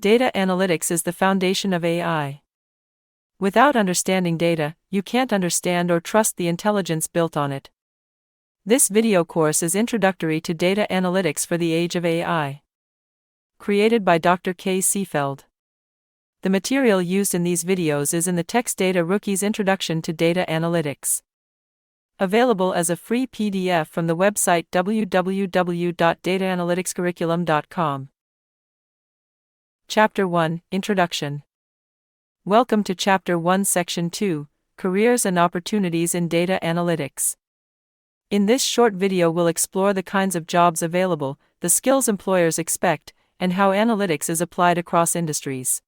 Data analytics is the foundation of AI. Without understanding data, you can't understand or trust the intelligence built on it. This video course is introductory to data analytics for the age of AI. Created by Dr. K. Seefeld. The material used in these videos is in the Text Data Rookie's Introduction to Data Analytics. Available as a free PDF from the website www.dataanalyticscurriculum.com. Chapter 1, Introduction. Welcome to Chapter 1 Section 2, Careers and Opportunities in Data Analytics. In this short video we'll explore the kinds of jobs available, the skills employers expect, and how analytics is applied across industries.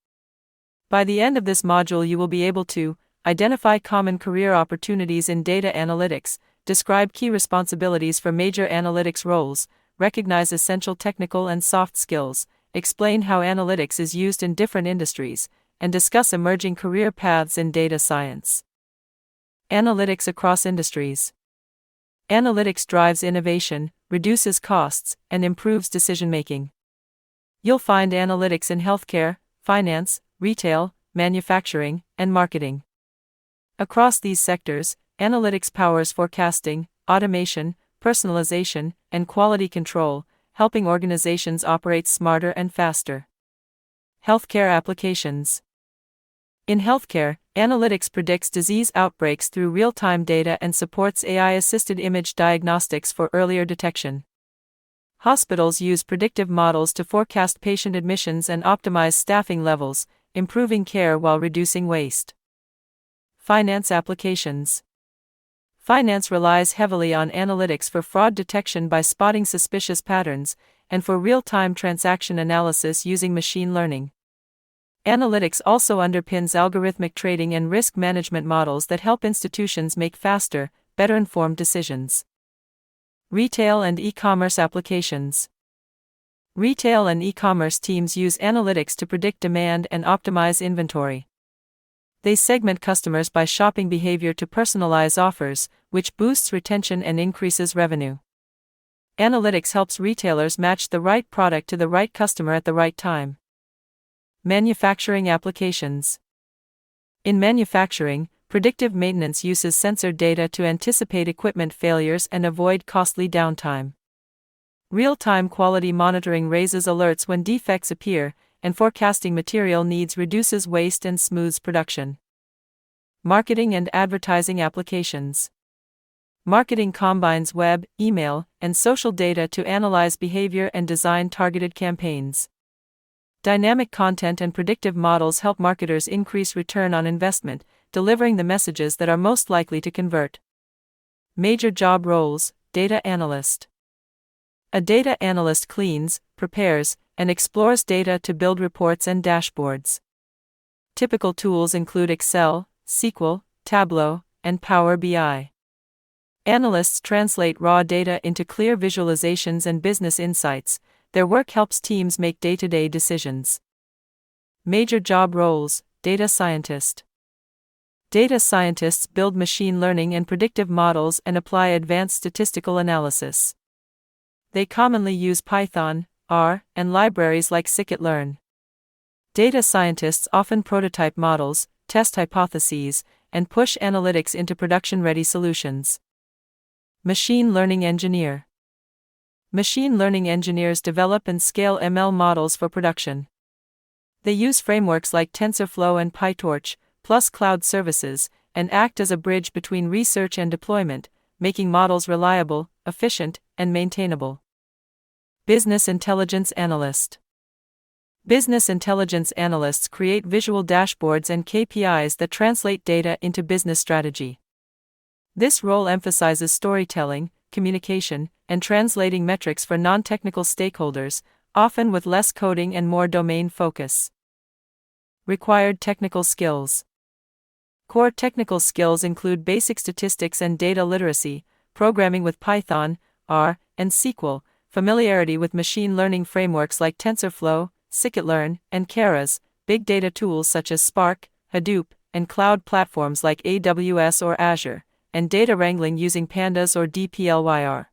By the end of this module you will be able to identify common career opportunities in data analytics, describe key responsibilities for major analytics roles, recognize essential technical and soft skills, explain how analytics is used in different industries, and discuss emerging career paths in data science. Analytics across industries. Analytics drives innovation, reduces costs, and improves decision-making. You'll find analytics in healthcare, finance, retail, manufacturing, and marketing. Across these sectors, analytics powers forecasting, automation, personalization, and quality control, helping organizations operate smarter and faster. Healthcare applications. In healthcare, analytics predicts disease outbreaks through real-time data and supports AI-assisted image diagnostics for earlier detection. Hospitals use predictive models to forecast patient admissions and optimize staffing levels, improving care while reducing waste. Finance applications. Finance relies heavily on analytics for fraud detection by spotting suspicious patterns, and for real-time transaction analysis using machine learning. Analytics also underpins algorithmic trading and risk management models that help institutions make faster, better-informed decisions. Retail and e-commerce applications. Retail and e-commerce teams use analytics to predict demand and optimize inventory. They segment customers by shopping behavior to personalize offers, which boosts retention and increases revenue. Analytics helps retailers match the right product to the right customer at the right time. Manufacturing applications. In manufacturing, predictive maintenance uses sensor data to anticipate equipment failures and avoid costly downtime. Real-time quality monitoring raises alerts when defects appear, and forecasting material needs reduces waste and smooths production. Marketing and advertising applications. Marketing combines web, email, and social data to analyze behavior and design targeted campaigns. Dynamic content and predictive models help marketers increase return on investment, delivering the messages that are most likely to convert. Major job roles: data analyst. A data analyst cleans, prepares, and explores data to build reports and dashboards. Typical tools include Excel, SQL, Tableau, and Power BI. Analysts translate raw data into clear visualizations and business insights. Their work helps teams make day-to-day decisions. Major job roles: data scientist. Data scientists build machine learning and predictive models and apply advanced statistical analysis. They commonly use Python, R, and libraries like scikit-learn. Data scientists often prototype models, test hypotheses, and push analytics into production-ready solutions. Machine learning engineer. Machine learning engineers develop and scale ML models for production. They use frameworks like TensorFlow and PyTorch, plus cloud services, and act as a bridge between research and deployment, making models reliable, efficient, and maintainable. Business intelligence analyst. Business intelligence analysts create visual dashboards and KPIs that translate data into business strategy. This role emphasizes storytelling, communication, and translating metrics for non-technical stakeholders, often with less coding and more domain focus. Required technical skills. Core technical skills include basic statistics and data literacy, programming with Python, R, and SQL, familiarity with machine learning frameworks like TensorFlow, scikit-learn, and Keras, big data tools such as Spark, Hadoop, and cloud platforms like AWS or Azure, and data wrangling using Pandas or dplyr.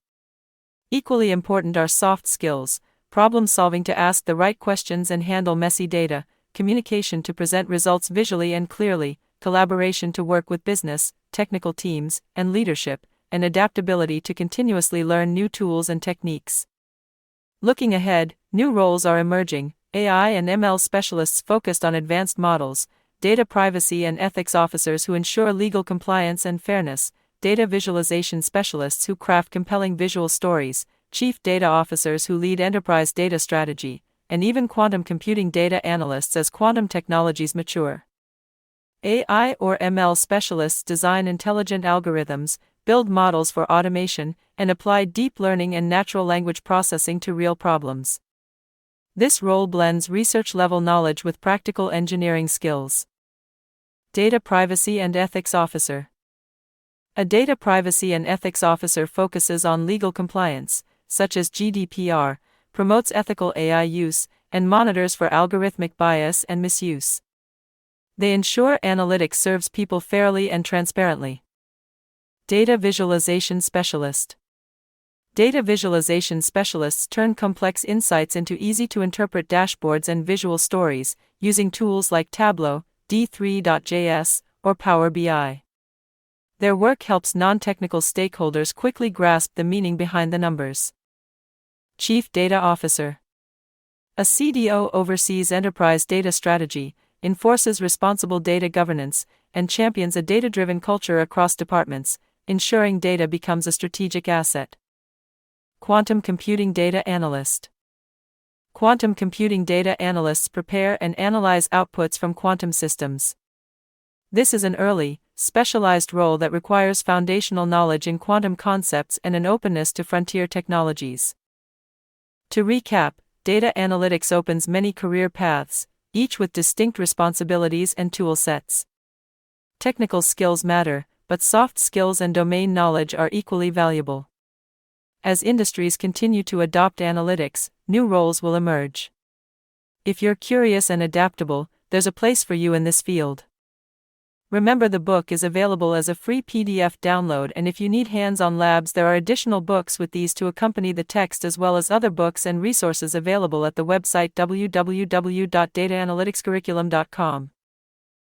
Equally important are soft skills, problem solving to ask the right questions and handle messy data, communication to present results visually and clearly, collaboration to work with business, technical teams, and leadership, and adaptability to continuously learn new tools and techniques. Looking ahead, new roles are emerging: AI and ML specialists focused on advanced models, data privacy and ethics officers who ensure legal compliance and fairness, data visualization specialists who craft compelling visual stories, chief data officers who lead enterprise data strategy, and even quantum computing data analysts as quantum technologies mature. AI or ML specialists design intelligent algorithms, build models for automation, and apply deep learning and natural language processing to real problems. This role blends research-level knowledge with practical engineering skills. Data privacy and ethics officer. A data privacy and ethics officer focuses on legal compliance, such as GDPR, promotes ethical AI use, and monitors for algorithmic bias and misuse. They ensure analytics serves people fairly and transparently. Data visualization specialist. Data visualization specialists turn complex insights into easy-to-interpret dashboards and visual stories, using tools like Tableau, D3.js, or Power BI. Their work helps non-technical stakeholders quickly grasp the meaning behind the numbers. Chief Data Officer. A CDO oversees enterprise data strategy, enforces responsible data governance, and champions a data-driven culture across departments, ensuring data becomes a strategic asset. Quantum computing data analyst. Quantum computing data analysts prepare and analyze outputs from quantum systems. This is an early, specialized role that requires foundational knowledge in quantum concepts and an openness to frontier technologies. To recap, data analytics opens many career paths, each with distinct responsibilities and tool sets. Technical skills matter, but soft skills and domain knowledge are equally valuable. As industries continue to adopt analytics, new roles will emerge. If you're curious and adaptable, there's a place for you in this field. Remember, the book is available as a free PDF download, and if you need hands-on labs, there are additional books with these to accompany the text, as well as other books and resources available at the website www.dataanalyticscurriculum.com.